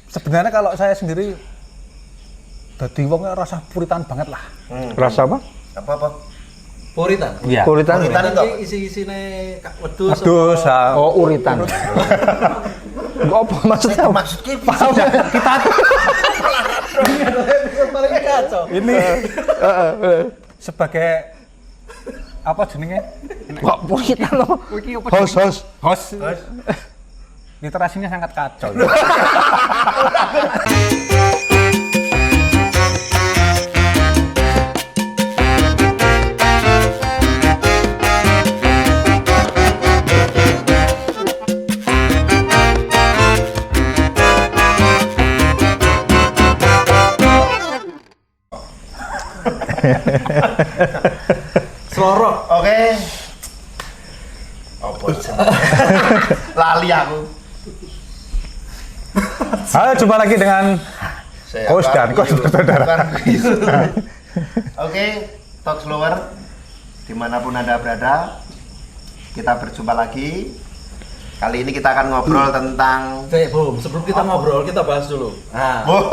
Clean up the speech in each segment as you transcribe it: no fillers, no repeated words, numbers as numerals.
Sebenarnya kalau saya sendiri dadi wong rasa puritan banget lah. Rasa apa? Apa? Puritan. Iya. Puritan Puritan itu iki isi-isine wedhus. Wedhus. Oh, uritan. Enggak apa maksudnya? Maksudnya Paham ya? Kita paling kacau. ini Sebagai apa jenenge? kok puritan loh. Host. Literasinya sangat kacau. Selorok. Oke. Apa lali aku. Halo, jumpa lagi dengan host dan coach bersaudara. Oke, Talk Slower dimanapun Anda berada, kita berjumpa lagi. Kali ini kita akan ngobrol tentang Bum, sebelum kita ngobrol, kita bahas dulu. Nah, oh,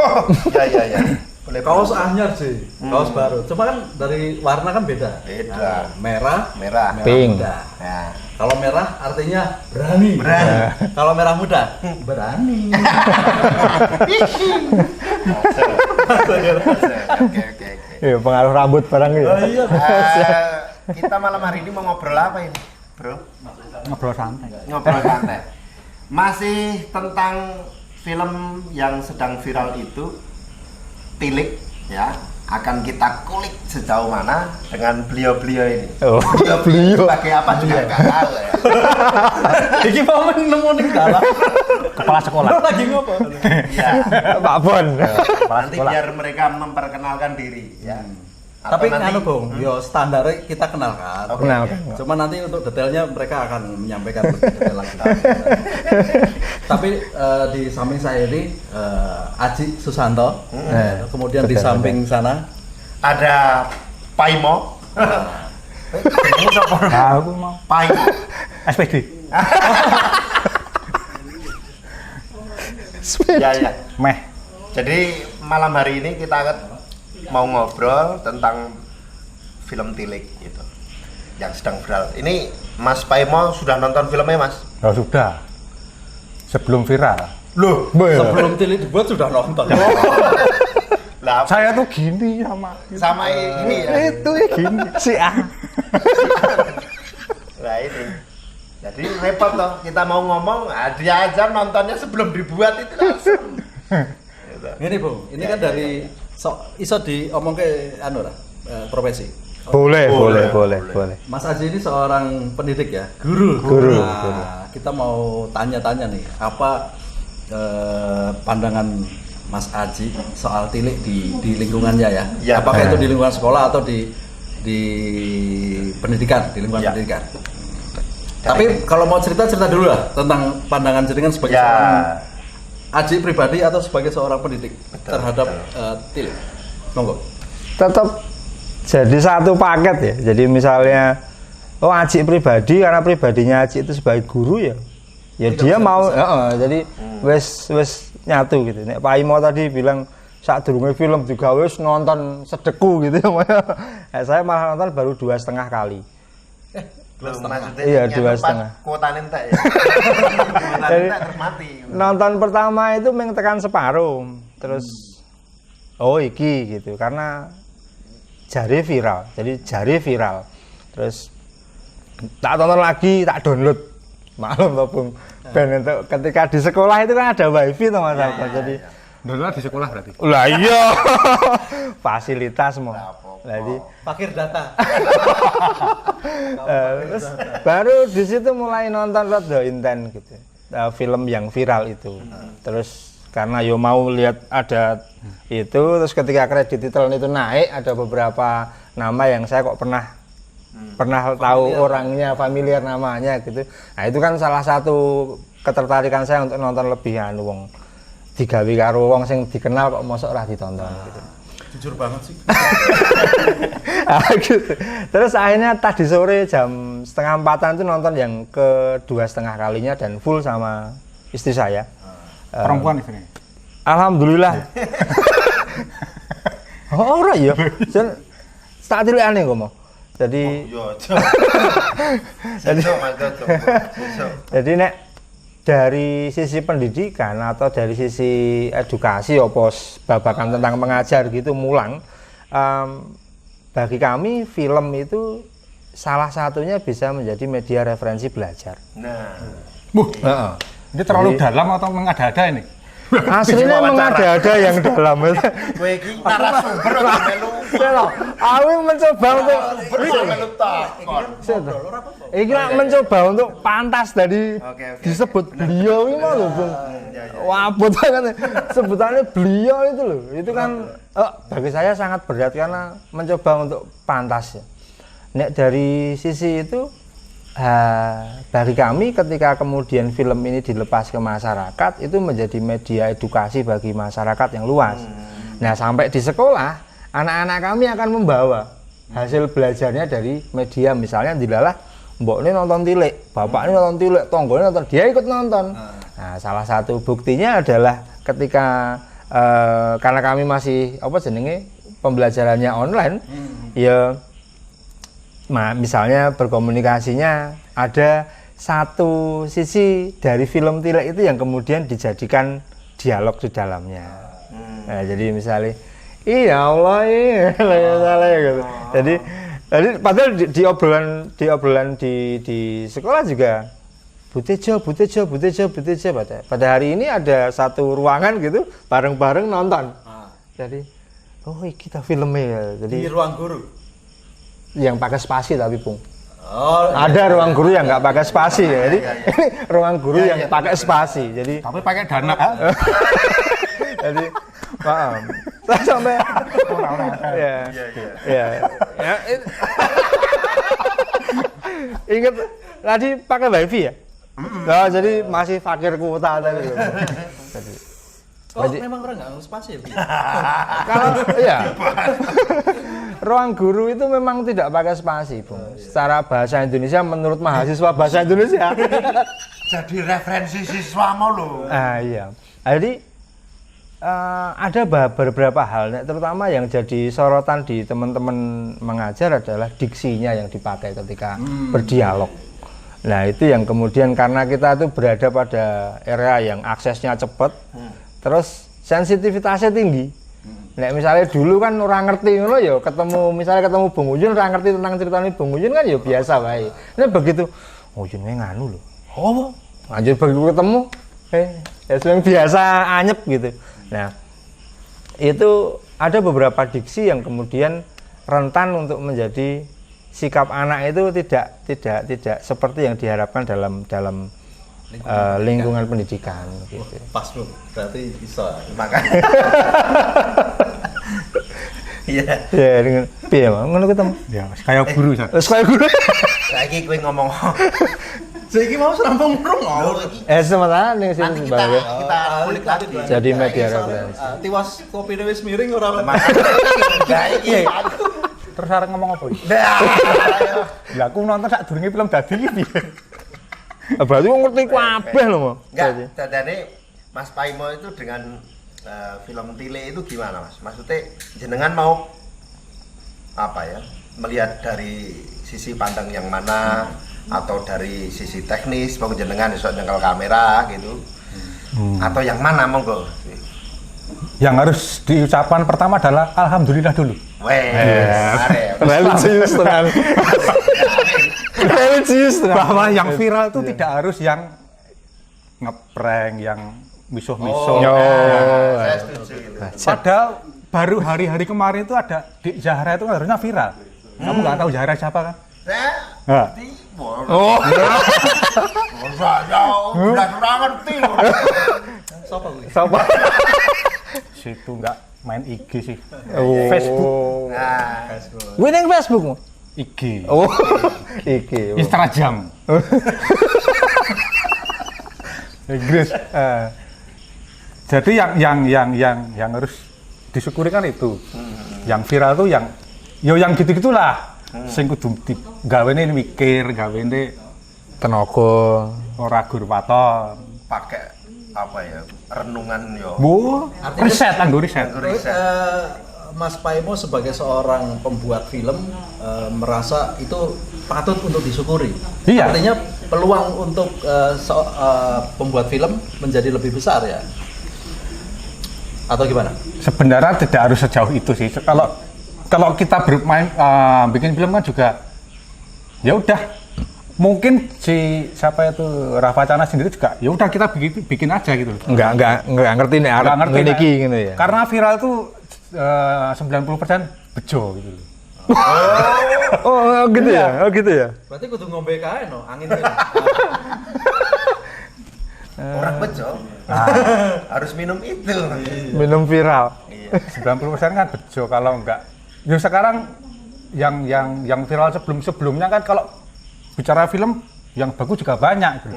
ya. Boleh kaos anyar sih, kaos baru. Cuma kan dari warna kan beda. Beda. Merah Pink. muda. Ya. Kalau merah artinya berani. Kalau merah muda, berani. Oke. Iya, pengaruh rambut barang gitu. Iya. Kita malam hari ini mau ngobrol apa ini, Bro? Ngobrol santai. Ngobrol santai. Masih tentang film yang sedang viral itu, Tilik, ya. Akan kita kulik sejauh mana dengan beliau-beliau ini. Oh, beliau. Sebagai apa juga nggak tahu ya. Iki mau nemu ning dalam. Kepala sekolah. Lagi ngopo? Iya. Pak Bon. Nanti biar mereka memperkenalkan diri, ya. Atau Tapi nanti- anu Bung, yo standarnya kita kenalkan. Oke. Kenalkan. Cuma nanti untuk detailnya mereka akan menyampaikan lebih detail lagi. Tapi di samping saya ini Aji Susanto, kemudian di betul, samping sana ada Paimo. Ini siapa? Aku mau Paimo. SPD. Ya. Meh. Jadi malam hari ini kita akan mau ngobrol tentang film Tilik gitu yang sedang viral. Ini Mas Paimo sudah nonton filmnya, Mas? Oh, sudah. Sebelum viral. Loh, sebelum Tilik dibuat sudah nonton. lah Saya tuh gini sama ini ya. Itu gini si A. Nah ini. Jadi repot toh, kita mau ngomong, dia aja nontonnya sebelum dibuat itu langsung. Gitu. Ini Bung, ini kan dari iso diomong ke anu lah, profesi. Boleh. Mas Aji ini seorang pendidik ya, guru. Guru. Kita mau tanya-tanya nih, apa pandangan Mas Aji soal Tilik di lingkungannya ya? Ya. Apakah itu di lingkungan sekolah atau di pendidikan, di lingkungan Ya. pendidikan? Tapi kalau mau cerita dulu lah tentang pandangan jenengan sebagai Ya. seorang Aji pribadi atau sebagai seorang pendidik terhadap Tilik. Monggo. Tetap jadi satu paket ya. Jadi misalnya Aji pribadi, karena pribadinya Aji itu sebagai guru ya. Ya Tidak dia bisa mau pisah. jadi wes nyatu gitu. Nek Pak Imo tadi bilang saat durunge film juga wes nonton sedeku gitu ya. Saya malah nonton baru 2,5 kali. Maksudnya Iya, yang 2,5. tempat kuota entek ya. Kuota Jadi- entek terus mati. Nonton pertama itu tekan separuh, terus iki gitu karena jari viral, terus tak tonton lagi, tak download, maklum toh Bung. Ben itu ketika di sekolah itu kan ada wifi toh Mas Alto, jadi Dulu di sekolah berarti. lah iya fasilitas mau. Jadi Fakir data. terus baru di situ mulai nonton rada inten gitu. Film yang viral itu. Terus karena yo mau lihat ada itu, terus ketika kredit titelnya itu naik ada beberapa nama yang saya kok pernah tahu orangnya, familiar namanya gitu. Nah, itu kan salah satu ketertarikan saya untuk nonton lebih wong digawe karo wong sing dikenal kok mosok ora ditonton gitu. Jujur banget sih. Gitu. Terus akhirnya tadi sore jam 3:30 itu nonton yang kedua setengah kalinya dan full sama istri saya. Perempuan istrinya. Alhamdulillah. Oh, ora ya. Jan tak tilikane kok mau. Jadi Yo, jadi nek dari sisi pendidikan atau dari sisi edukasi apa babakan tentang mengajar gitu mulang, bagi kami film itu salah satunya bisa menjadi media referensi belajar. Nah, Heeh. Ini terlalu Jadi- dalam atau mengada-ada ini? Aslinya mengada-ada yang dalam itu. kowe iki narasumber kok melu. Aku mencoba untuk Melu takon. Iki lah mencoba untuk pantas dari Oke. disebut beliau ini mah lho, Bung. Wabut banget. Sebutannya beliau itu loh. Itu kan bagi saya sangat berat karena mencoba untuk pantas ya. Nek dari sisi itu bagi kami ketika kemudian film ini dilepas ke masyarakat itu menjadi media edukasi bagi masyarakat yang luas. Nah, sampai di sekolah anak-anak kami akan membawa hasil belajarnya dari media, misalnya dilalah mbok ini nonton tilik, bapak ini nonton tilik, tonggo ini nonton, dia ikut nonton. Nah, salah satu buktinya adalah ketika karena kami masih pembelajarannya online, ya misalnya berkomunikasinya ada satu sisi dari film tilik itu yang kemudian dijadikan dialog di dalamnya. Nah, jadi misalnya, iya Allah iya gitu. Jadi padahal di obrolan di sekolah juga butejo. Pada hari ini ada satu ruangan gitu bareng-bareng nonton. Jadi, oh kita filmnya ya. Jadi Di ruang guru. yang pakai spasi tapi Pung. Oh, Ada ruang guru yang nggak pakai spasi ya. Jadi ini ruang guru yang pakai spasi. Jadi Tapi pakai dana. jadi paham. Saya sampai ya. Ingat tadi pakai wifi ya? Nah, jadi masih fakir kuota tadi. Jadi- memang orang nggak spasi ya? Kalau iya, ruang guru itu memang tidak pakai spasi, Bung. Secara bahasa Indonesia menurut mahasiswa bahasa Indonesia. Jadi referensi siswamu lho. Iya. Jadi ada beberapa hal, terutama yang jadi sorotan di teman-teman mengajar adalah diksinya yang dipakai ketika berdialog. Nah, itu yang kemudian karena kita itu berada pada era yang aksesnya cepat, terus sensitivitasnya tinggi. Nah, misalnya dulu kan orang ngerti ngono ya, misalnya ketemu Bung Ujun orang ngerti tentang ceritanya Bung Ujun kan ya biasa wae. Nah, begitu Ujun nganu lho. Oh, lanjut begitu ketemu ya yang biasa anyep gitu. Nah, itu ada beberapa diksi yang kemudian rentan untuk menjadi sikap anak itu tidak seperti yang diharapkan dalam lingkungan pendidikan gitu. Pas bro, berarti bisa. Makanya. Iya. Ya dengan piye ngono ketemu. Ya, kayak guru San. Wis kaya guru. Saiki kowe ngomong. Saiki mau serampung murung Lho, ngawur. iki Sementara ning nanti sini kita sebagai kulik lagi. jadi Nah, media iki referensi. Tiwas kopi wis miring ora Nah, iki aku. Terus arep ngomong apa iki? Nah, ayo. Lah aku nonton sak durunge film dadi iki piye? Berarti wong ngerti kabeh lho, Mas. Enggak, dadane Mas Paimo itu dengan film Tile itu gimana Mas? Maksudnya jenengan mau apa ya? Melihat dari sisi pandang yang mana atau dari sisi teknis, mau jenengan iso nyekel kamera gitu. Atau yang mana monggo? Yang harus diucapkan pertama adalah alhamdulillah dulu. Weh, mare. Religius tenan. Religius tenan. Bahwa yang viral itu tidak harus yang ngeprank, yang misuh-misuh. Saya setuju gitu. Padahal baru hari-hari kemarin itu ada di Zahra itu kan harusnya viral. Kamu nggak tahu Zahra siapa kan? Saya Oh, udah ngerti. Sopo kuwi? siapa? Situ nggak main IG sih. Oh. Facebook, Nah, Gue neng Facebook mu. IG, Oh, iki. Instagram. Inggris. Jadi yang harus disyukuri kan itu. Yang viral tuh yang gitu-gitulah. Sing kudu gawene mikir, gawene Tenaga. ora gur waton. pakai apa ya renungan yo. Bu, Artinya- riset, anggo riset. Mas Paimo sebagai seorang pembuat film merasa itu patut untuk disyukuri. Iya. Artinya peluang untuk pembuat film menjadi lebih besar ya. Atau gimana? Sebenarnya tidak harus sejauh itu sih. Kalau kita bermain bikin film kan juga ya udah mungkin si siapa itu Rafa Cana sendiri juga ya udah kita bikin aja gitu loh. Enggak ngerti nih arep Nggak ngerti, ngene Nak. iki gitu ya. Karena viral tuh 90% bejo gitu loh. Oh gitu ya. Oh gitu ya. Berarti kudu ngombe kae no, angin ini. Orang bejo. Harus minum itu. Minum viral. 90% kan bejo kalau enggak. Ya sekarang yang viral sebelumnya kan kalau bicara film yang bagus juga banyak gitu.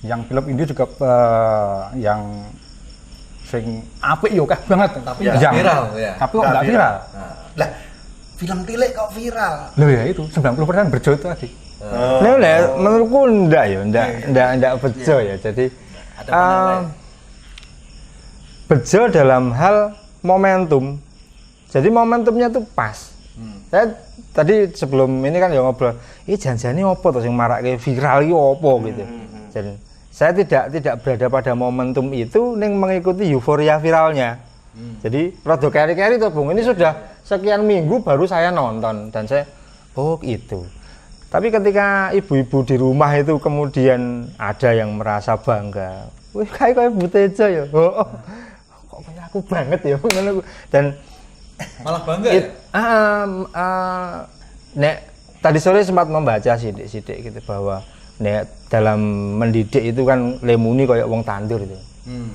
Yang film Indo juga yang sing apik yo kah banget. Tapi Yang- nggak viral ya. Tapi kok enggak viral. Lah, film Tilik kok viral? Loh ya itu 90% bejo itu tadi. Nah, menurutku enggak ya, enggak bejo ya. Jadi Ada pandangan lain. bejo dalam hal momentum. Jadi momentumnya tuh pas. Saya tadi sebelum ini kan ya ngobrol, jangan-jangan apa tuh yang marake viral iki apa gitu. Jadi saya tidak berada pada momentum itu ning mengikuti euforia viralnya. Jadi rada keri-keri tuh Bung. Ini sudah sekian minggu baru saya nonton dan saya oh itu. Tapi ketika ibu-ibu di rumah itu kemudian ada yang merasa bangga. Wih kayak Butejo ya. Oh, kok kayak aku banget ya. Dan Malah bangga ya. Nek tadi sore sempat membaca sidik-sidik gitu bahwa nek dalam mendidik itu kan lemuni kayak wong tandur itu.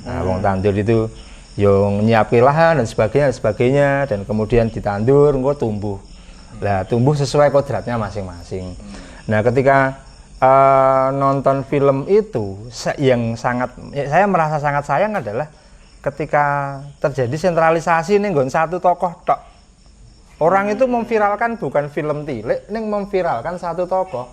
Nah, wong tandur itu yang nyiapin lahan dan sebagainya dan kemudian ditandur engko tumbuh. Lah tumbuh sesuai kodratnya masing-masing. Nah, ketika nonton film itu saya merasa sangat sayang adalah ketika terjadi sentralisasi nih nggon satu tokoh tok. Orang itu memviralkan bukan film Tilik, ning memviralkan satu tokoh.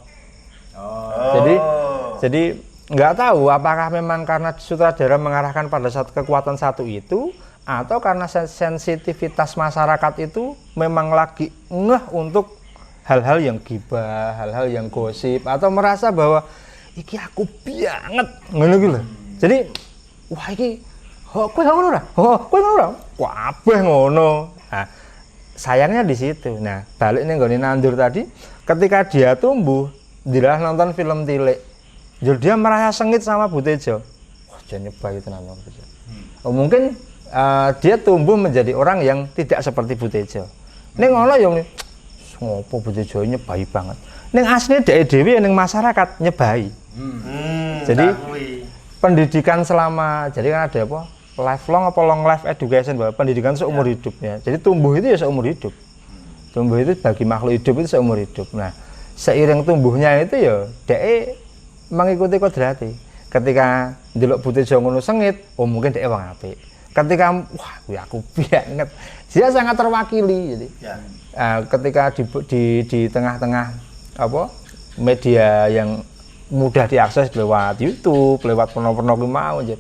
Jadi nggak tahu apakah memang karena sutradara mengarahkan pada satu kekuatan satu itu atau karena sensitivitas masyarakat itu memang lagi ngeh untuk hal-hal yang gibah, hal-hal yang gosip atau merasa bahwa iki aku banget ngono iki lho. Jadi wah iki kowe ngono ora? Kowe ngono ora? Kabeh ngono. Nah, sayangnya di situ. Nah, balik ning nggone nandur tadi, ketika dia tumbuh, dilah nonton film Tilik. Jadi dia merasa sengit sama Butejo. Wah, dia nyoba itu nonton Butejo. Oh, mungkin dia tumbuh menjadi orang yang tidak seperti Butejo. Ning ngono ya ngopo Butejo nyebai banget. Ning asline dhek dhewe ning masyarakat nyebai. Jadi pendidikan selama jadi kan ada apa? Lifelong apa long life education bahwa pendidikan seumur hidup ya. Jadi tumbuh itu ya seumur hidup. Tumbuh itu bagi makhluk hidup itu seumur hidup. Nah, seiring tumbuhnya itu ya dhek mengikuti kodrate. Ketika ndelok Butejo ngono sengit, oh mungkin dhek wong apik. Ketika wah kuwi aku banget. Dia sangat terwakili jadi. Ketika di tengah-tengah apa media yang mudah diakses lewat YouTube, lewat porno-porno ki mau aja.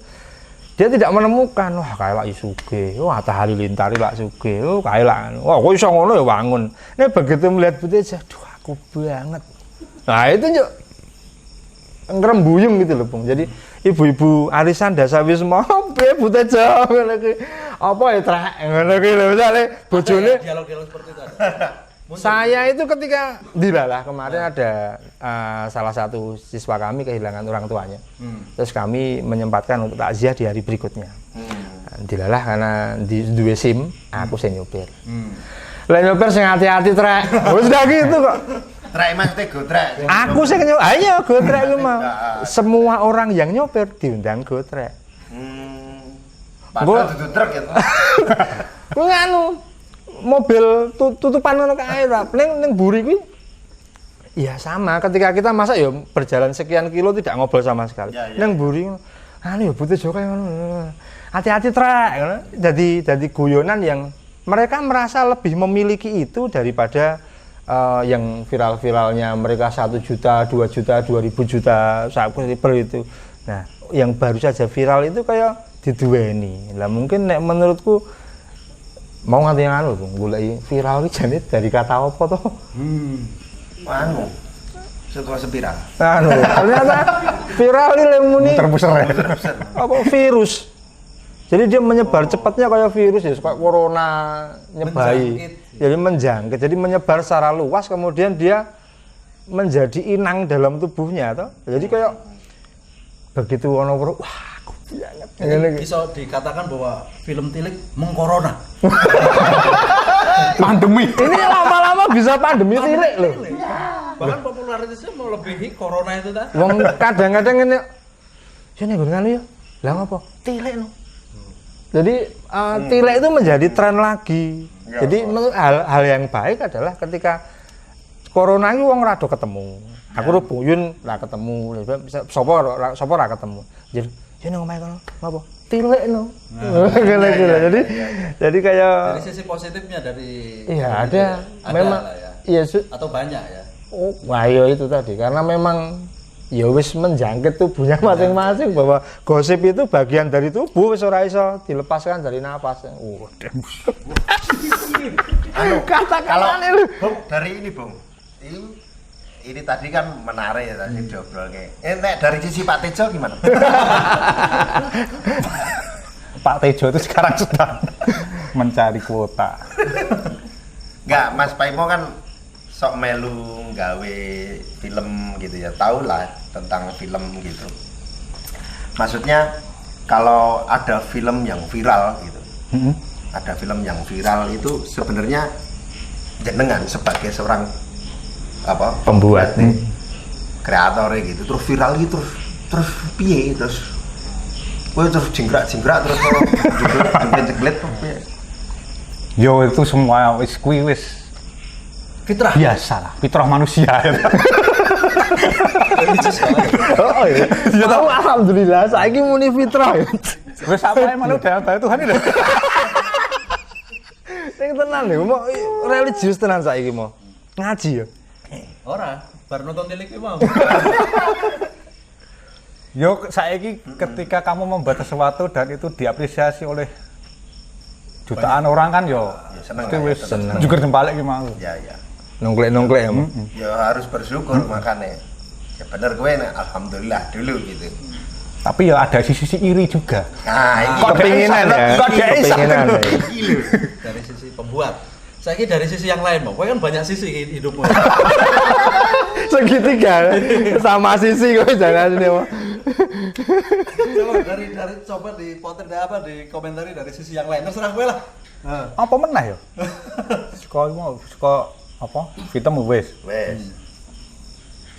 Dia tidak menemukan wah kayak lak sugih, wah Atta Halilintar lak sugih, oh kayak lak wah kok iso ngono ya wangun. Nek begitu melihat Butejo, aduh aku banget. Nah, itu yo ngrembuyung gitu loh, Bung. Jadi ibu-ibu arisan Dasawisma piye Butejo ngono ki. Apa ya trek ngono ki lho misale bojone Dialog-dialog seperti itu ada. saya itu ketika dilalah kemarin ada salah satu siswa kami kehilangan orang tuanya. Terus kami menyempatkan untuk takziah di hari berikutnya. Dilalah karena di duwe SIM, aku sing nyopir. Lah nyopir sing hati-hati trek. Wis udah gitu kok. Trek maksudnya gotrek. Aku sing nyopir. Ayo gotrek ku mau. Semua orang yang nyopir diundang gotrek. Padahal dudu truk ya. Ku anu mobil tutupan ngono kae ta. Ning mburi kuwi ya sama ketika kita masa ya berjalan sekian kilo tidak ngobrol sama sekali. Ning mburi anu ya Butejo kae ngono. Hati-hati trek ngono. Jadi guyonan yang mereka merasa lebih memiliki itu daripada yang viral-viralnya mereka 1 juta, 2 juta, 2000 juta, subscriber itu. Nah, yang baru saja viral itu kayak diduweni. Lah mungkin nek menurutku mau nganti anu Bung, golek viral iki jane dari kata apa toh? Anu. Suka sepiral. Anu, ternyata viral ini muni Terpuser ya. apa virus. Jadi dia menyebar cepatnya kayak virus ya, kayak corona nyebai. Menjangkit. Jadi menjangkit, jadi menyebar secara luas kemudian dia menjadi inang dalam tubuhnya toh. Jadi kayak begitu ono wah aku banget. Jadi bisa dikatakan bahwa film Tilik mengkorona. Pandemi. Ini lama-lama bisa pandemi tilik loh. Bahkan popularitasnya melebihi corona itu tadi. Wong kadang-kadang ini sini gue nganu ya. Lah ngapa? Tilik no. Jadi tilik itu menjadi tren lagi. Ya, Jadi hal yang baik adalah ketika corona itu wong rada ketemu. Aku ro buyun ra ketemu. Sapa ra ketemu. Jadi sini ngomae kono. Ngapa? Tilik no. Jadi kayak Dari sisi positifnya dari iya ada memang lah ya. iya Atau banyak ya. oh, wah iya itu tadi karena memang ya wis menjangkit tubuhnya masing-masing bahwa gosip itu bagian dari tubuh wis ora iso dilepaskan dari napas. Anu, kalau Kata-kata lu. Bung, dari ini Bung. Ini tadi kan menarik ya tadi diobrolnya. Nek dari sisi Pak Tejo gimana? Pak Tejo itu sekarang sedang mencari kuota. Enggak, Mas Paimo kan sok melu gawe film gitu ya. Tahu lah tentang film gitu. Maksudnya kalau ada film yang viral gitu. Ada film yang viral itu sebenarnya jenengan sebagai seorang apa Pembuat. nih kreatornya gitu terus viral gitu terus piye terus gue terus jingkrak terus jeglet Yo itu semua wis kuwi wis Fitrah. biasa lah, fitrah manusia. Oh iya. Ya tahu alhamdulillah saiki muni fitrah. Wis apa emang udah Tuhan itu. Sing tenan lho, mau religius tenan saiki mau. Ngaji ya. Ora, bar nonton Tilik iki mau. Yo saiki ketika kamu membuat sesuatu dan itu diapresiasi oleh jutaan orang kan yo Ya, seneng mesti lah, wis seneng. juga jempalik iki mau. ya ya Nongklek-nongklek ya, Mo. ya harus bersyukur makanya ya bener gue alhamdulillah dulu gitu Tapi ya ada sisi iri juga. nah ini Kepinginan ya. Kok ada Isa? Kepinginan. Ya. gila Dari sisi pembuat. Saya dari sisi yang lain, Bang. Kowe kan banyak sisi hidupmu. Segitiga sama sisi kok jangan ini, Mo. Coba coba dipotret di komentari dari sisi yang lain. Terserah kowe lah. Apa meneh yo? Suka apa? Film wis. wes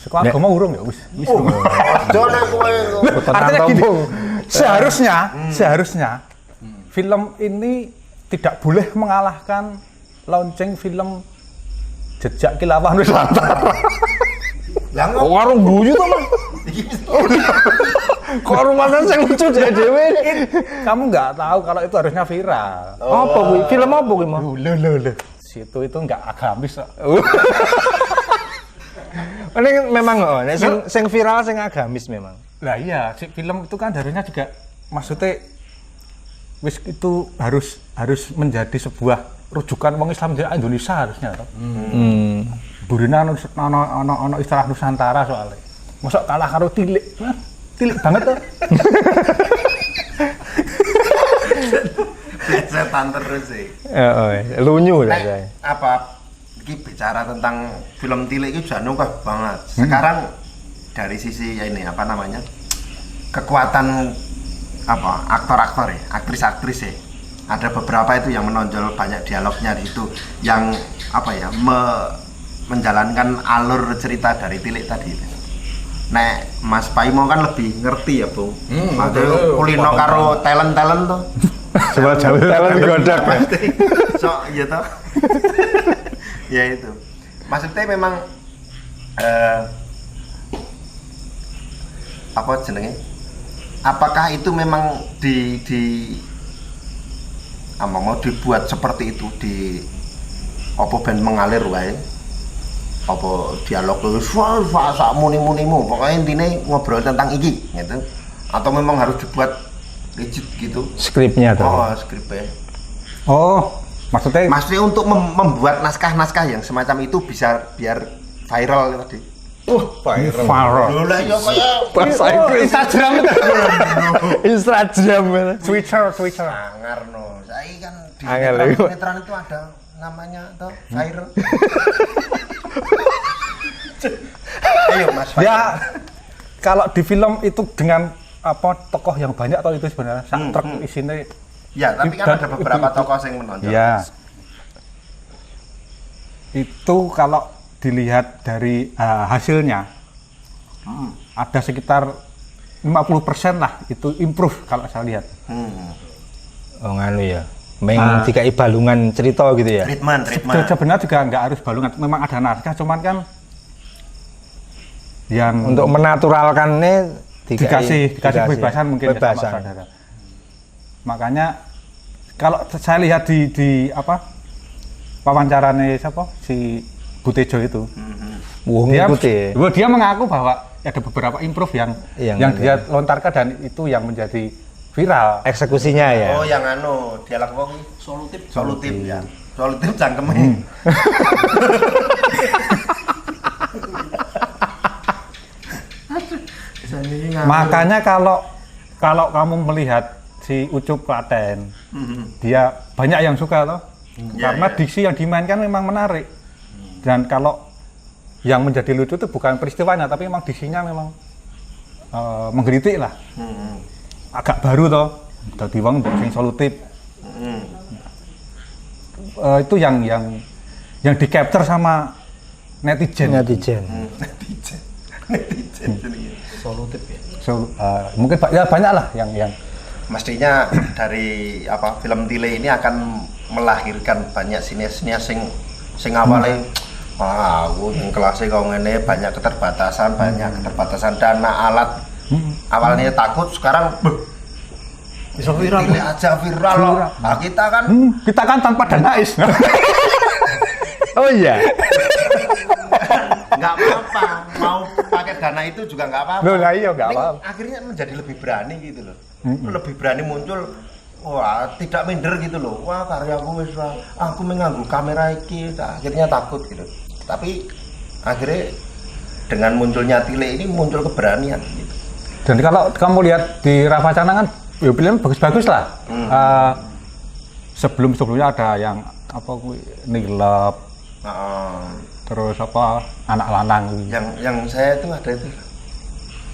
Suka agama urung ya wis. Wis. jangan gue Artinya gini, Tombong. seharusnya film ini tidak boleh mengalahkan launching film Jejak Kilafah Nusantara. lah nggak Warung guyu to, Mas. Kok rumahan sing lucu dhewe. Kamu nggak tahu kalau itu harusnya viral. Apa kuwi? Film apa kuwi, Mo? Loh. Situ itu nggak agamis kok. Ini memang nek sing viral sing agamis memang. Lah iya, si film itu kan harusnya juga maksudnya wis itu harus menjadi sebuah rujukan wong Islam di Indonesia harusnya toh. Burina ono istilah Nusantara soalnya. Masa kalah karo Tilik. Hah? Tilik banget tuh. setan terus sih Heeh, lunyu lah Nek, saya. apa ini bicara tentang film Tilik itu sudah nungkah banget. Sekarang dari sisi ya ini apa namanya kekuatan apa aktor-aktor ya, aktris-aktris ya. Ada beberapa itu yang menonjol banyak dialognya di situ yang apa ya menjalankan alur cerita dari Tilik tadi. Nek Mas Paimo kan lebih ngerti ya, Bung. Maksudnya kulino karo talent-talent tuh. Coba jauh Talent godak. So, iya toh. Ya itu. Maksudnya memang apa jenenge? Apakah itu memang mau dibuat seperti itu di apa ben mengalir wae? Apa dialog wis sak muni-munimu, pokoknya intine ngobrol tentang iki gitu. Atau memang harus dibuat rigid gitu? Skripnya tuh. Oh, skripnya. Oh, maksudnya Maksudnya untuk membuat naskah-naskah yang semacam itu bisa biar viral tadi. viral. Loh lah ya kayak Bahasa Oh, Inggris. Instagram itu. Instagram. Twitter. sangar no. Saya kan di Angel sinetron, itu. sinetron itu ada namanya toh viral. Ayo Mas. Ya, kalau di film itu dengan apa tokoh yang banyak atau itu sebenarnya sak truk isinya. Ya, tapi kan ada beberapa tokoh yang menonjol. Ya. Itu kalau dilihat dari hasilnya ada sekitar 50% lah itu improve kalau saya lihat. Oh nganu ya. Dikai balungan cerita gitu ya. Treatment. Sebenarnya juga nggak harus balungan, memang ada naskah, cuman kan yang Untuk menaturalkannya dikasih kebebasan mungkin ya sama Kebebasan. saudara. Makanya kalau saya lihat di apa wawancaranya siapa si Butejo itu, Wah, ngikuti. dia mengaku bahwa ada beberapa improve yang dia lontarkan dan itu yang menjadi viral. Eksekusinya ya. Oh, yang anu, dialog apa kuwi? Solutif ya. Solutif cangkeme. Makanya kalau kamu melihat si Ucup Klaten, dia banyak yang suka toh. Karena diksi yang dimainkan memang menarik. Dan kalau yang menjadi lucu itu bukan peristiwanya, tapi memang diksinya memang menggelitik lah. Agak baru toh. Dadi wong sing solutif. Itu yang di capture sama netizen. Netizen. Netizen jenenge. Solutif ya. Mungkin banyak lah yang Mestinya dari apa film Tile ini akan melahirkan banyak sinias-sinias sing awalnya aku yang kelasnya kau ngene banyak keterbatasan dana alat. Awalnya takut, sekarang Bisa viral. Tile aja viral loh. Nah, kita kan tanpa dana is. Oh iya. nggak apa-apa, mau pakai dana itu juga nggak apa-apa. Loh, lah iya, nggak Ini apa-apa. Akhirnya menjadi lebih berani gitu loh. Lebih berani muncul, wah tidak minder gitu loh. Wah karyaku wis aku menganggu kamera iki, akhirnya takut gitu. Tapi akhirnya dengan munculnya Tile ini muncul keberanian gitu. Dan kalau kamu lihat di Ravacana kan, ya film bagus-bagus lah. Sebelumnya ada yang apa nilep, terus apa anak lanang. Yang saya itu ada itu.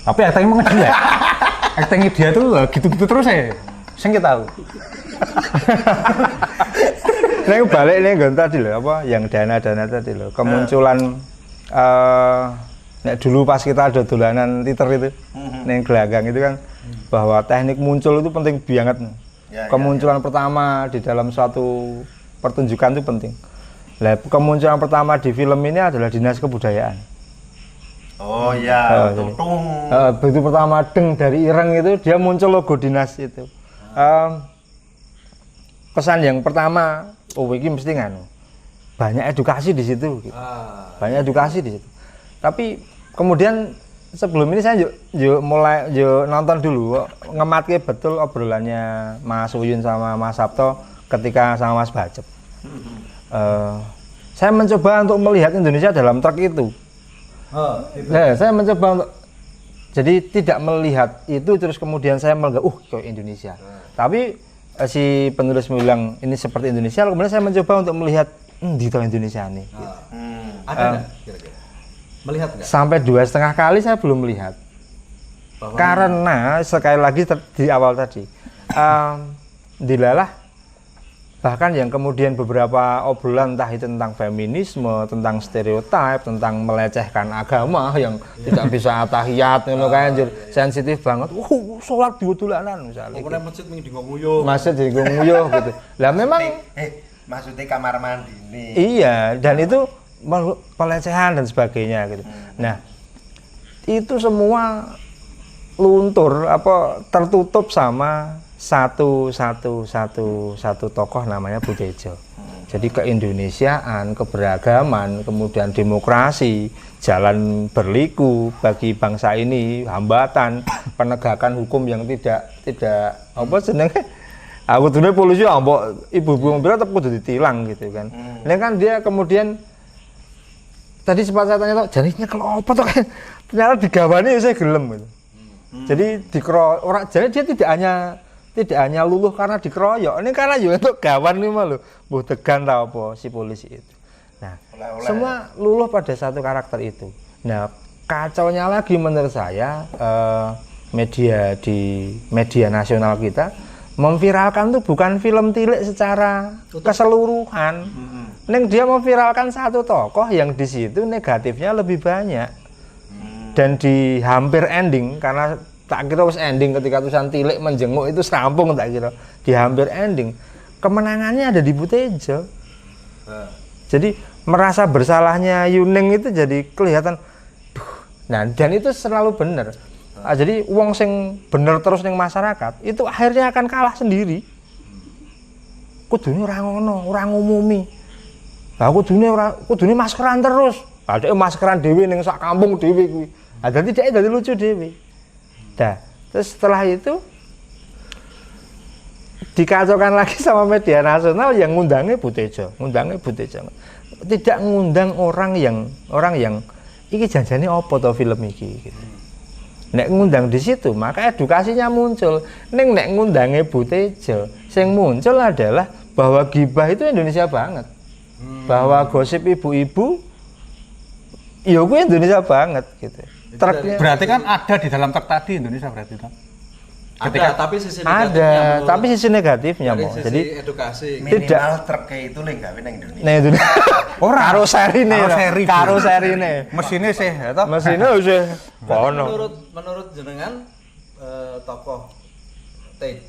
Tapi acting emang dia. Actingnya dia tuh gitu-gitu terus ya. Saya nggak tahu. Ini balik nih gon tadi loh, apa yang dana tadi loh. Kemunculan nek dulu pas kita ada dolanan titer itu, neng gelanggang itu kan bahwa teknik muncul itu penting banget. Kemunculan pertama di dalam suatu pertunjukan itu penting. Lah kemunculan pertama di film ini adalah Dinas Kebudayaan. Oh iya, tutung. Begitu pertama deng dari Ireng itu dia muncul logo dinas itu. Pesan yang pertama, oh ini mesti nganu. Banyak edukasi di situ. Gitu. Banyak edukasi di situ. Tapi kemudian sebelum ini saya mulai nonton dulu, ngematke betul obrolannya Mas Uyun sama Mas Sabto ketika sama Mas Bacep. Saya mencoba untuk melihat Indonesia dalam truk itu. Nah, saya mencoba untuk jadi tidak melihat itu terus kemudian saya melihat kayak Indonesia. Tapi si penulis bilang ini seperti Indonesia, kemudian saya mencoba untuk melihat di Indonesia nih. Gitu. Ada nggak kira-kira? Melihat nggak? Sampai 2,5 kali saya belum melihat. Karena sekali lagi di awal tadi, dilalah bahkan yang kemudian beberapa obrolan entah itu tentang feminisme, tentang stereotip, tentang melecehkan agama yang tidak bisa tahiyat ngono kae anjir, sensitif banget. Salat dolanan misalnya. Pokoknya masjid ming dinggo-nguyuh. Masjid dinggo-nguyuh gitu. Lah memang Maksudnya kamar mandi nih. iya, dan itu pelecehan dan sebagainya gitu. Nah, itu semua luntur apa tertutup sama satu tokoh namanya Butejo. Jadi keindonesiaan, keberagaman, kemudian demokrasi, jalan berliku bagi bangsa ini, hambatan penegakan hukum yang tidak apa jenenge. Aku dene polisi ambok ibu-ibu mobil tetap kudu ditilang gitu kan. Ini kan dia kemudian tadi sempat saya tanya tuh, jadinya kalau apa tuh kan ternyata digawani ya saya gelem gitu. Jadi orang jadi dia tidak hanya luluh karena dikeroyok, ini karena juga untuk gawan nih malu, buh tegan tau apa si polisi itu. Nah, semua luluh pada satu karakter itu. Nah, kacaunya lagi menurut saya media nasional kita memviralkan tuh bukan film tilik secara keseluruhan. Neng dia memviralkan satu tokoh yang di situ negatifnya lebih banyak. Dan di hampir ending karena tak kira wis ending ketika tulisan tilik menjenguk itu serampung tak kira di hampir ending kemenangannya ada di Butejo. Jadi merasa bersalahnya Yuning itu jadi kelihatan nah dan itu selalu benar. Jadi wong sing bener terus ning masyarakat itu akhirnya akan kalah sendiri. Kudune ora ngono, ora ngumumi. Lah kudune maskeran terus. Padahal maskeran dhewe ning sak kampung dhewe kuwi. Lah dadi dhek dadi lucu dhewe. Nah, terus setelah itu dikacaukan lagi sama media nasional yang ngundangnya Butejo. Tidak ngundang orang yang iki janjane apa to film iki gitu. Nek ngundang di situ, maka edukasinya muncul. Nek ngundangnya Butejo, sing muncul adalah bahwa gibah itu Indonesia banget. Bahwa gosip ibu-ibu ya kuwi Indonesia banget gitu. Berarti kan ada di dalam truk tadi Indonesia berarti kan? Tapi sisi negatifnya tapi sisi negatifnya dari mau. sisi Jadi edukasi. Minimal truknya itu nih gawe nang Indonesia. nah itu karoserine. Mesinnya sih ya toh? Mesinnya wis kono. Menurut jenengan tokoh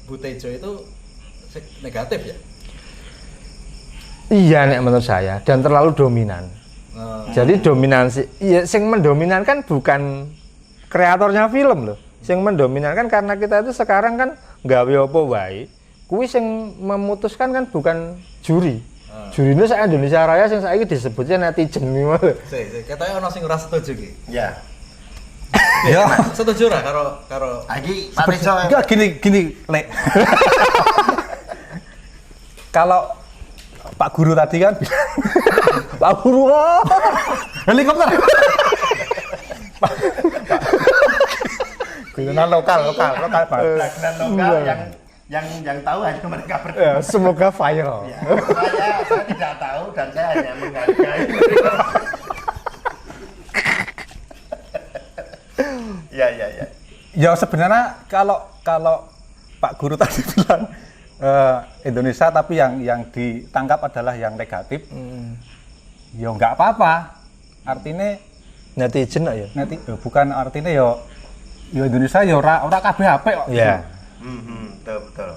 Butejo itu negatif ya? Iya nek menurut saya dan terlalu dominan. Jadi dominansi, ya sing mendominankan bukan kreatornya film loh. Sing mendominankan karena kita itu sekarang kan gawe apa wae. Kuwi sing memutuskan kan bukan juri. Jurine sak Indonesia Raya sing saiki disebutnya netizen iki malah. Katanya ono sing ora setuju ki. Ya. Ya, Setuju ora karo Lagi Pak Tejo. enggak gini, Lek. Kalau Pak Guru tadi kan Pak Guru helikopter. Guyonan lokal Pak. Lagunan lokal yang tahu hanya mereka berdua. ya, semoga viral. Ya, saya tidak tahu dan saya hanya menghargai. Ya. Ya sebenarnya kalau Pak Guru tadi bilang Indonesia tapi yang ditangkap adalah yang negatif. Ya nggak apa-apa. Artinya Netizen ya. bukan artinya ya Indonesia ya ora kabeh apik kok. Iya. Betul.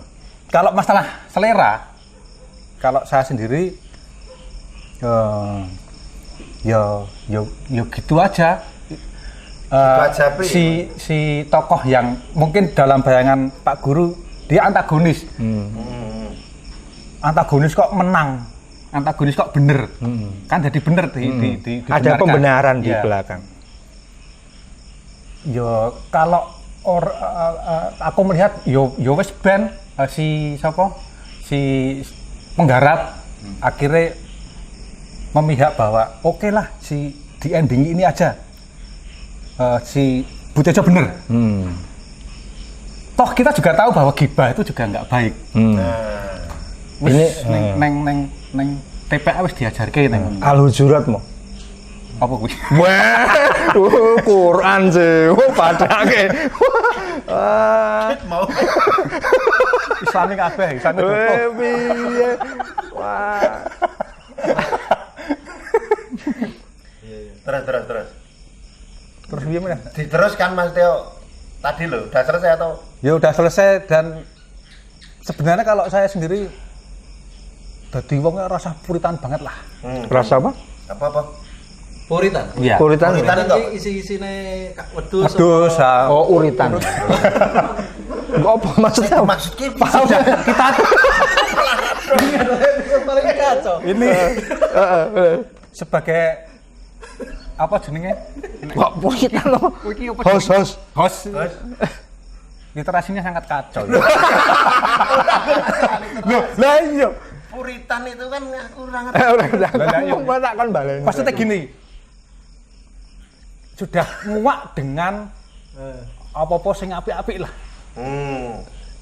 Kalau masalah selera, kalau saya sendiri ya gitu aja. Pri. Si tokoh yang mungkin dalam bayangan Pak Guru dia antagonis. Antagonis kok menang. Antagonis kok bener. Kan jadi bener Ada pembenaran di Ya. belakang. Yo kalau aku melihat yo wes ben si penggarap akhirnya memihak bahwa oke lah si di ending ini aja si Butejo bener. Toh kita juga tahu bahwa gibah itu juga nggak baik. Wis neng TPA wis diajarke neng Al-Hujurat mo. apa kuwi? Wah, Quran sih, padake. Wah, Mau Islami kabeh, Islami dopo. piye? Wah. terus. Terus gimana? Diteruskan Mas Teo. Tadi loh, udah selesai atau? Ya udah selesai dan sebenarnya kalau saya sendiri dadi wong rasa puritan banget lah. Rasa apa? Apa? Puritan. Iya. Puritan. Puritan. Puritan iki isi-isine wedhus. Wedhus, Oh, uritan. Apa maksudnya? Maksudnya kita paling kacau. ini sebagai apa jenenge? Kok puitan lo? Host. Literasinya sangat kacau. Loh, lah iya. Puritan itu kan kurang. Ngomong tak kan balen. Maksudnya gini. Sudah muak dengan apa-apa sing apik-apik lah.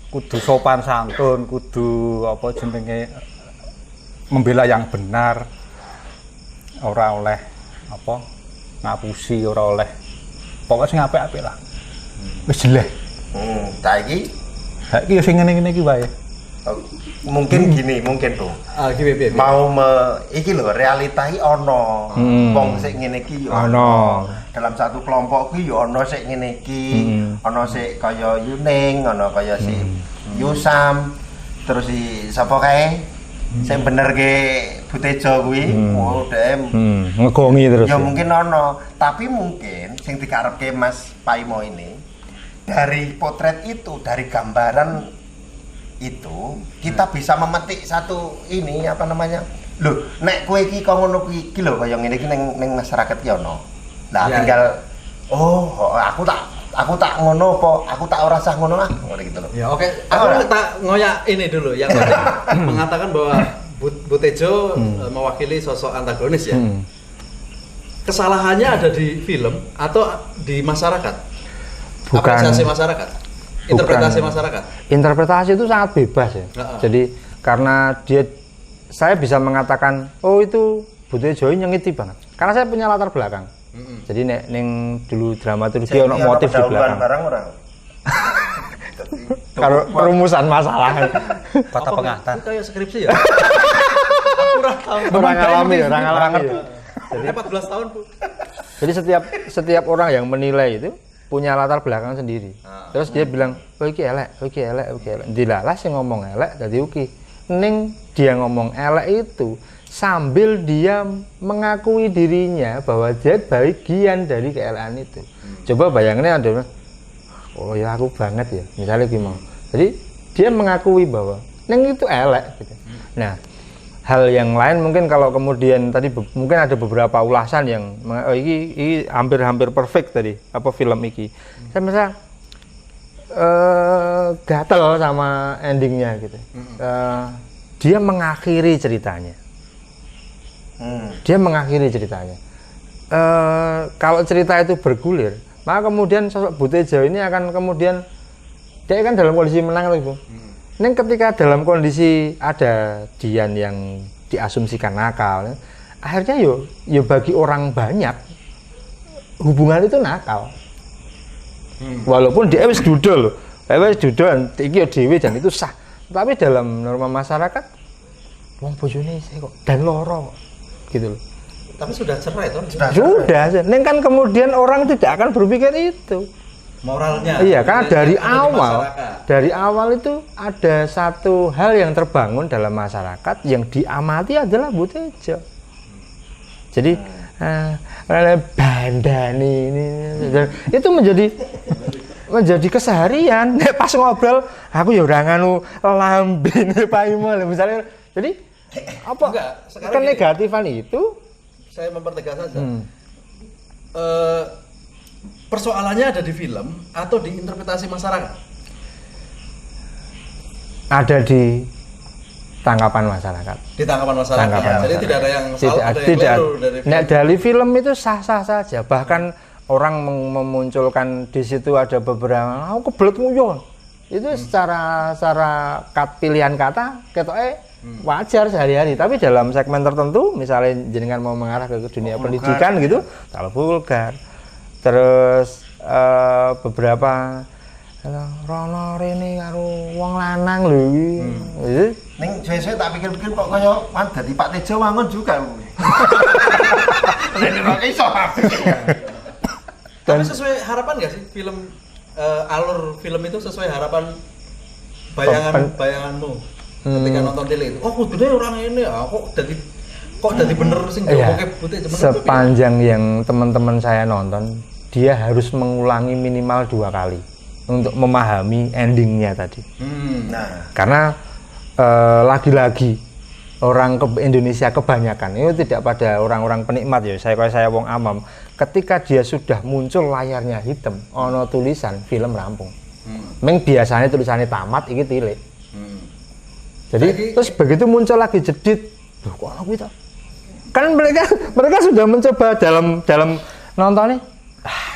Kudu sopan santun, kudu apa jenenge membela yang benar. Ora oleh apa ngapusi, ora oleh pokoknya sing apik-apik lah. Wis jelek. Saiki Saiki yo sing ngene-ngene iki wae. mungkin gini, mungkin tuh. Gini. Mau iki lho realita iki ana. Wong sik ngene iki yo Ana. Dalam satu kelompok kuwi yo ana sik ngene iki, ana sik kaya Yuning, ana kaya si Yusam, terus si sapa kae? Sing bener ke Butejo kuwi, oh dhek. Ngegongi terus. Ya mungkin ana, tapi mungkin sing dikarepke Mas Paimo ini dari potret itu, dari gambaran itu kita bisa memetik satu ini apa namanya? Loh, nek kowe iki kok ngono kuwi iki lho kaya ngene iki ning masyarakat ki ono. Lah Ya, tinggal oh, aku tak ngono apa? Aku tak ora sah ngono ah, ngono gitu loh. Ya oke, aku tak ngoyak ini dulu yang tadi mengatakan bahwa Butejo mewakili sosok antagonis ya. Kesalahannya ada di film atau di masyarakat? Bukan. Apresiasi masyarakat, interpretasi masyarakat. Interpretasi itu sangat bebas ya. Jadi karena saya bisa mengatakan, oh itu Butejo nyengiti banget. Karena saya punya latar belakang. Jadi neng dulu dramaturgi ono motif di belakang. Barang ora. Kalau perumusan masalah. Kata pengantar. Itu kayak skripsi ya? Aku ora tahu. Orang alami ya. Jadi 14 tahun, Bu. Jadi setiap orang yang menilai itu punya latar belakang sendiri. Terus dia bilang, oh iki elek. Dilalah sing ngomong elek dadi uki. Ning dia ngomong elek itu sambil dia mengakui dirinya bahwa dia bagian dari keelekan itu. Coba bayangannya adalah, oh ya aku banget ya, misalnya gimana. Jadi dia mengakui bahwa neng itu elek gitu. Nah, hal yang lain mungkin kalau kemudian tadi mungkin ada beberapa ulasan yang oh, ini hampir perfect tadi apa film iki. Saya merasa gatel sama endingnya gitu. Dia mengakhiri ceritanya. Kalau cerita itu bergulir, maka kemudian sosok Butejo ini akan kemudian dia kan dalam kondisi menang loh, Bu. Neng ketika dalam kondisi ada Dian yang diasumsikan nakal, akhirnya yo bagi orang banyak hubungan itu nakal. Walaupun dia wis dudul, iki yo dhewe dan itu sah. Tapi dalam norma masyarakat, wong bojone kok dan loro gitu loh. Tapi sudah cerai toh? Sudah. Neng kan kemudian orang tidak akan berpikir itu. Moralnya. Iya, karena masyarakat. dari awal itu ada satu hal yang terbangun dalam masyarakat yang diamati adalah Butejo. Jadi bandani ini itu menjadi keseharian. Nek pas ngobrol, aku ya ora nganu lambene Paimo misalnya. Jadi apa kenegatifan itu saya mempertegas saja. Persoalannya ada di film atau di interpretasi masyarakat? Ada di tanggapan masyarakat. Di tanggapan masyarakat. Jadi tidak ada yang salah, ada yang keliru dari film. Nah, dari film itu sah-sah saja. Bahkan orang memunculkan di situ ada beberapa, aku kebelet nguyon. Itu secara pilihan kata ketoke wajar sehari-hari, tapi dalam segmen tertentu misalnya jenengan mau mengarah ke dunia pendidikan gitu, kalau vulgar. Terus beberapa rono rene karo wong lanang lho iki. Ning saya tak pikir-pikir kok kaya dadi Pak Tejo wangun juga. Nek kok iso. Tapi sesuai harapan nggak sih film alur film itu sesuai harapan bayanganmu? Ketika nonton tele itu, oh kudune orang ini ya, kok jadi bener sing diomongi Butejo. Sepanjang yang teman-teman saya nonton, dia harus mengulangi minimal 2 kali untuk memahami endingnya tadi. Nah, karena lagi-lagi orang Indonesia kebanyakan itu tidak pada orang-orang penikmat ya. Saya wong amam. Ketika dia sudah muncul layarnya hitam, ono tulisan film rampung. Meng biasanya tulisannya tamat, ini tilik. Jadi terus begitu muncul lagi jedit, loh kok ono kuwi ta? Kan mereka sudah mencoba dalam nontonnya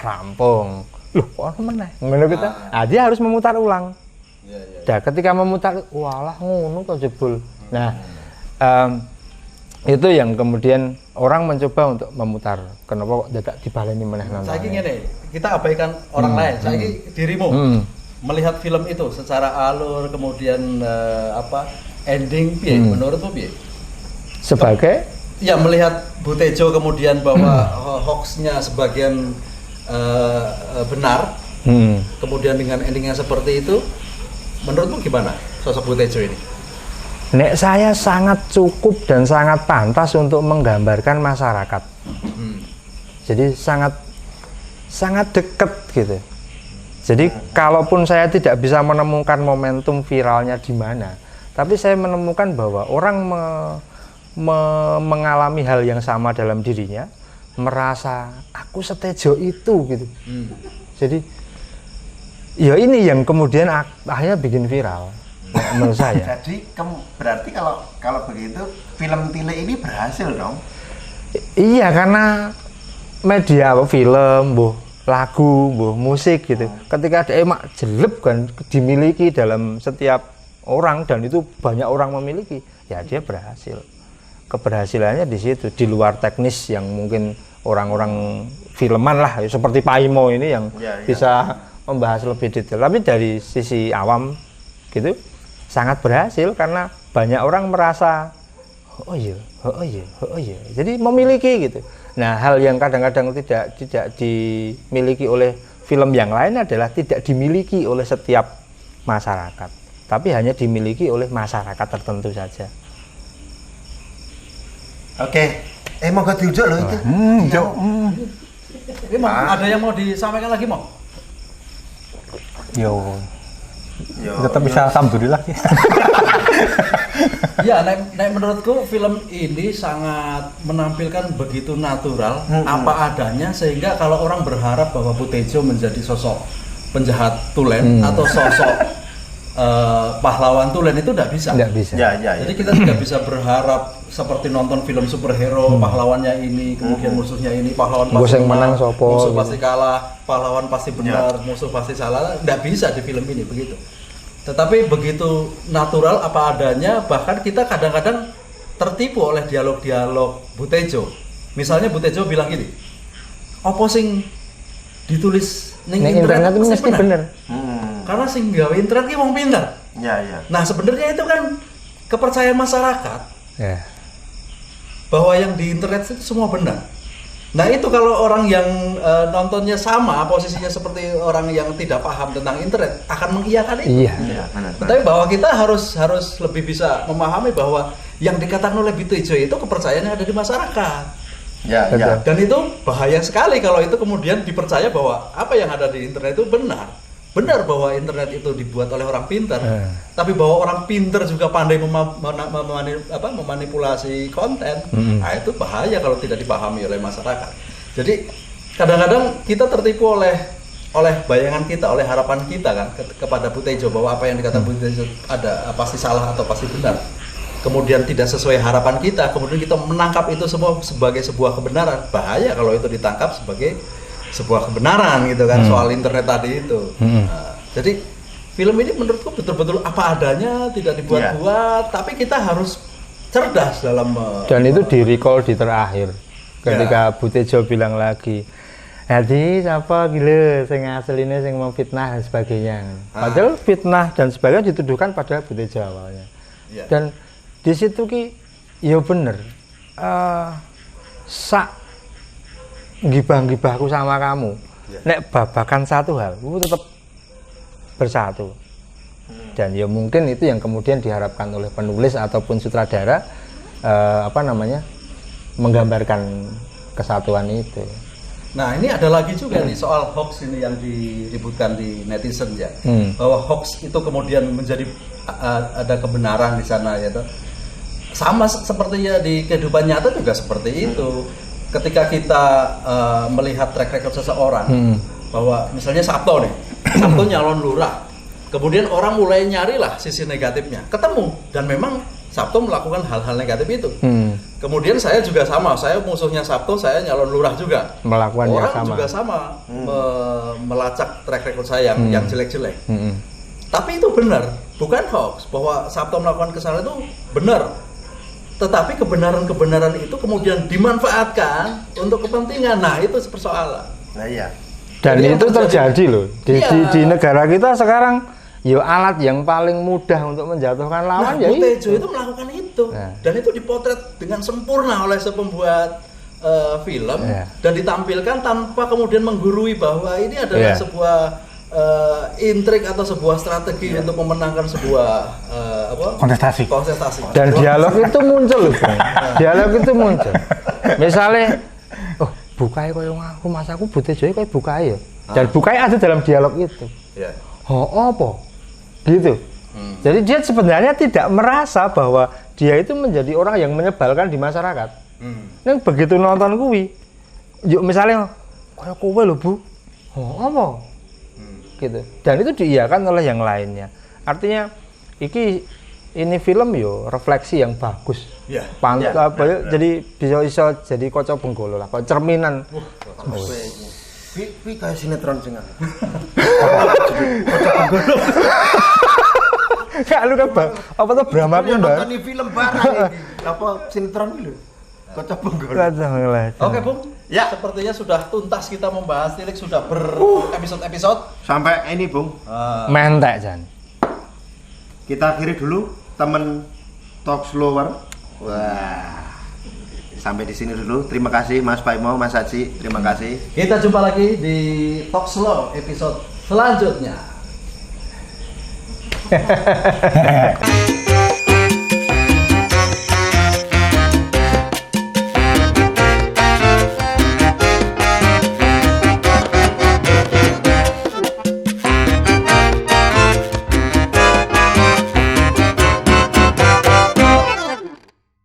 rampung. Loh kok ono meneh? Ngono kita. Nah, dia harus memutar ulang. Nah, ketika memutar, walah ngono kok jebul. Nah, itu yang kemudian orang mencoba untuk memutar. Kenapa kok tidak dibaleni meneh nonton? Saiki ngene, kita abaikan orang lain. Saiki dirimu melihat film itu secara alur, kemudian ending piye? Menurutmu piye? Sebagai ya melihat Butejo kemudian bahwa hoaxnya sebagian benar, kemudian dengan endingnya seperti itu, menurutmu gimana sosok Butejo ini? Nek saya sangat cukup dan sangat pantas untuk menggambarkan masyarakat. Jadi sangat dekat gitu. Jadi kalaupun saya tidak bisa menemukan momentum viralnya di mana, tapi saya menemukan bahwa orang mengalami hal yang sama dalam dirinya, merasa aku setejo itu gitu. Jadi ya ini yang kemudian akhirnya bikin viral. Menurut saya. Jadi berarti kalau begitu film Tilik ini berhasil dong? Iya, karena media film, lagu, musik gitu. Ketika ada emak jeleb kan dimiliki dalam setiap orang dan itu banyak orang memiliki, ya dia berhasil. Keberhasilannya di situ, di luar teknis yang mungkin orang-orang filman lah, seperti Pak Imo ini yang bisa membahas lebih detail. Tapi dari sisi awam gitu sangat berhasil karena banyak orang merasa oh iya. Jadi memiliki gitu. Nah, hal yang kadang-kadang tidak dimiliki oleh film yang lain adalah tidak dimiliki oleh setiap masyarakat, tapi hanya dimiliki oleh masyarakat tertentu saja. Oke, mau diujuk loh itu. Ini ada yang mau disampaikan lagi mau? Yo. Tetap bisa alhamdulillah. Ya, nek menurutku film ini sangat menampilkan begitu natural apa adanya sehingga kalau orang berharap bahwa Butejo menjadi sosok penjahat tulen atau sosok pahlawan tulen itu tidak bisa. Tidak bisa. Ya. Jadi kita tidak bisa berharap seperti nonton film superhero, pahlawannya ini, kemudian musuhnya ini, pahlawan pasti menang, musuh pasti kalah, pahlawan pasti benar, musuh pasti salah. Tidak bisa di film ini begitu. Tetapi begitu natural apa adanya, bahkan kita kadang-kadang tertipu oleh dialog-dialog Butejo. Misalnya Butejo bilang gini, opo sing ditulis ning internet itu mesti bener. Karena sing gawe internet ki wong pinter. Iya. Nah, sebenarnya itu kan kepercayaan masyarakat. Ya. Bahwa yang di internet itu semua benar. Nah, itu kalau orang yang nontonnya sama posisinya seperti orang yang tidak paham tentang internet akan mengiyakan itu. Iya. Tapi bahwa kita harus lebih bisa memahami bahwa yang dikatakan oleh Butejo itu kepercayaan yang ada di masyarakat. Ya. Dan itu bahaya sekali kalau itu kemudian dipercaya bahwa apa yang ada di internet itu benar. Benar bahwa internet itu dibuat oleh orang pintar, tapi bahwa orang pintar juga pandai memanipulasi konten. Nah, itu bahaya kalau tidak dipahami oleh masyarakat. Jadi kadang-kadang kita tertipu oleh bayangan kita, oleh harapan kita kan kepada Butejo bahwa apa yang dikatakan Butejo ada pasti salah atau pasti benar. Kemudian tidak sesuai harapan kita, kemudian kita menangkap itu semua sebagai sebuah kebenaran. Bahaya kalau itu ditangkap sebagai sebuah kebenaran gitu kan soal internet tadi itu. Nah, jadi film ini menurutku betul-betul apa adanya, tidak dibuat-buat, tapi kita harus cerdas dalam dan itu di recall di terakhir ketika Butejo bilang lagi, jadi siapa gila sing aslinya sing memfitnah dan sebagainya. Padahal fitnah dan sebagainya dituduhkan pada Butejo awalnya. Dan di situ ki ya bener sak gibah-gibahku sama kamu, nek babakan satu hal, aku tetap bersatu. Dan ya mungkin itu yang kemudian diharapkan oleh penulis ataupun sutradara, menggambarkan kesatuan itu. Nah, ini ada lagi juga nih soal hoax ini yang diributkan di netizen ya, bahwa hoax itu kemudian menjadi ada kebenaran di sana ya toh. sama sepertinya di kehidupan nyata juga seperti itu. Ketika kita melihat track record seseorang, bahwa misalnya Sabto nih, Sabto nyalon lurah, kemudian orang mulai nyarilah sisi negatifnya, ketemu, dan memang Sabto melakukan hal-hal negatif itu. Kemudian saya juga sama, saya musuhnya Sabto, saya nyalon lurah juga, Melakukan yang orang sama. juga sama melacak track record saya yang jelek-jelek. Tapi itu benar, bukan hoax bahwa Sabto melakukan kesalahan itu benar. Tetapi kebenaran-kebenaran itu kemudian dimanfaatkan untuk kepentingan. Nah, itu persoalan. Nah iya. Dan Jadi itu yang terjadi loh Iya. di negara kita sekarang. Yo alat yang paling mudah untuk menjatuhkan lawan ya Butejo itu melakukan itu. Nah. Dan itu dipotret dengan sempurna oleh pembuat film Iya. dan ditampilkan tanpa kemudian menggurui bahwa ini adalah Iya. sebuah intrik atau sebuah strategi untuk memenangkan sebuah Kontestasi. Dan dialog itu muncul loh, Bang. Dialog itu muncul. Misalnya, oh bukai koyo aku, mas aku Butejo koyo bukai ya. Dan bukai ada dalam dialog itu. Ya. Oh apa? Gitu. Jadi dia sebenarnya tidak merasa bahwa dia itu menjadi orang yang menyebalkan di masyarakat. Neng begitu nonton kuwi, yuk misalnya koyo kowe lho Bu. Oh apa? Gitu. Dan itu diiyakan oleh yang lainnya. Artinya ini film yo refleksi yang bagus. Ya. Jadi bisa jadi kaca benggolo lah, kayak cerminan. Pi kayak sinetron sing Kayak lu kan apa tuh Brahma Kumbara. nonton film bareng apa sinetron lho. Kocok benggol. Oke, Bung. Ya. Sepertinya sudah tuntas kita membahas Tilik, sudah berepisode-episode. Sampai ini, Bung. Mentek Jan. Kita akhiri dulu temen Talk Slower. Wah. Sampai di sini dulu. Terima kasih Mas Paimo, Mas Haji. Terima kasih. Kita jumpa lagi di Talk Slow episode selanjutnya.